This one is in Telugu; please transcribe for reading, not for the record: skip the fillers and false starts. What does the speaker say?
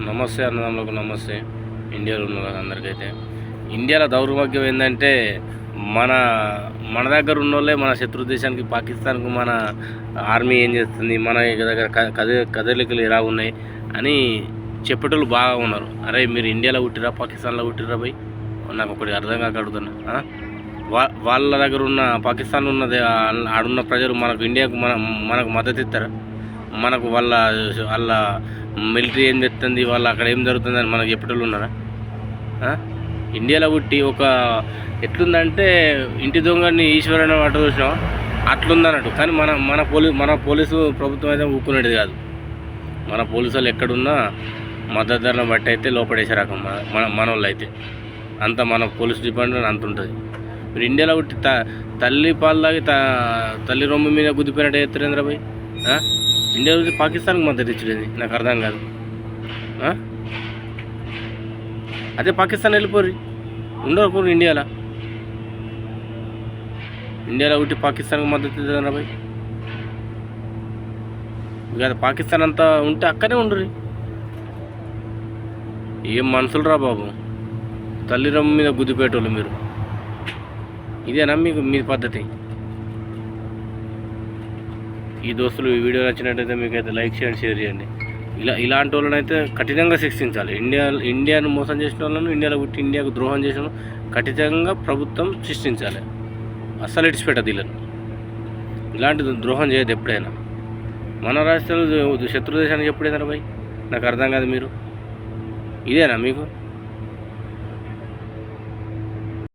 నమస్తే అన్నదమ్ములకు నమస్తే. ఇండియాలో ఉన్న వాళ్ళందరికైతే ఇండియాలో దౌర్భాగ్యం ఏంటంటే మన మన దగ్గర ఉన్న వాళ్ళే మన శత్రు దేశానికి పాకిస్తాన్కు మన ఆర్మీ ఏం చేస్తుంది, మన దగ్గర కదలికలు ఎలా ఉన్నాయి అని చెప్పేటోళ్ళు బాగా ఉన్నారు. అరే మీరు ఇండియాలో పుట్టిరా పాకిస్తాన్లో పుట్టిరా పోయి నాకు ఒకటి అర్థం కాక అడుగుతున్నా. వాళ్ళ దగ్గర ఉన్న పాకిస్తాన్లో ఉన్నది ఆడున్న ప్రజలు మనకు ఇండియాకు మనకు మద్దతు ఇస్తారా? మనకు వాళ్ళ వాళ్ళ మిలిటరీ ఏం చెప్తుంది, వాళ్ళు అక్కడ ఏం జరుగుతుంది అని మనకు చెప్పేటోళ్ళు ఉన్నారా? ఇండియాలో పుట్టి ఒక ఎట్లుందంటే ఇంటి దొంగని ఈశ్వరని అట్ట చూసినాం అట్లుందన్నట్టు. కానీ మన పోలీసు ప్రభుత్వం అయితే ఊక్కునేది కాదు. మన పోలీసు వాళ్ళు ఎక్కడున్నా మద్దతు ధరను బట్టి అయితే లోపడేసే రకం మన వాళ్ళు అయితే అంత మన పోలీస్ డిపార్ట్మెంట్ అంత ఉంటుంది. మీరు ఇండియాలో పుట్టి తల్లి పాలు తాగి తల్లి రొమ్ము మీద గుద్దిపోయినట్టు ఎత్తురేంద్ర పోయి ఇండియాలో వచ్చి పాకిస్తాన్కి మద్దతు ఇచ్చేది నాకు అర్థం కాదు. అదే పాకిస్తాన్ వెళ్ళిపోరు, ఉండరు ఇండియాలో పుట్టి పాకిస్తాన్కి మద్దతు ఇద్దారా పోయి. ఇక పాకిస్తాన్ అంతా ఉంటే అక్కడే ఉండరు. ఏం మనుషులు రా బాబు, తల్లి రొమ్ము మీద గుద్దిపేటోళ్ళు మీరు. ఇదేనా మీ పద్ధతి? ఈ దోస్తులు ఈ వీడియో నచ్చినట్టయితే మీకైతే లైక్ చేయండి, షేర్ చేయండి. ఇలాంటి వాళ్ళని అయితే కఠినంగా శిక్షించాలి. ఇండియాను మోసం చేసిన వాళ్ళను, ఇండియాలో పుట్టి ఇండియాకు ద్రోహం చేసిన కఠినంగా ప్రభుత్వం శిక్షించాలి. అస్సలు ఇడిచిపెట్టదు వీళ్ళని. ఇలాంటి ద్రోహం చేయదు ఎప్పుడైనా. మన రాష్ట్రాలు శత్రు దేశానికి ఎప్పుడైనా పోయి నాకు అర్థం కాదు. మీరు ఇదేనా మీకు?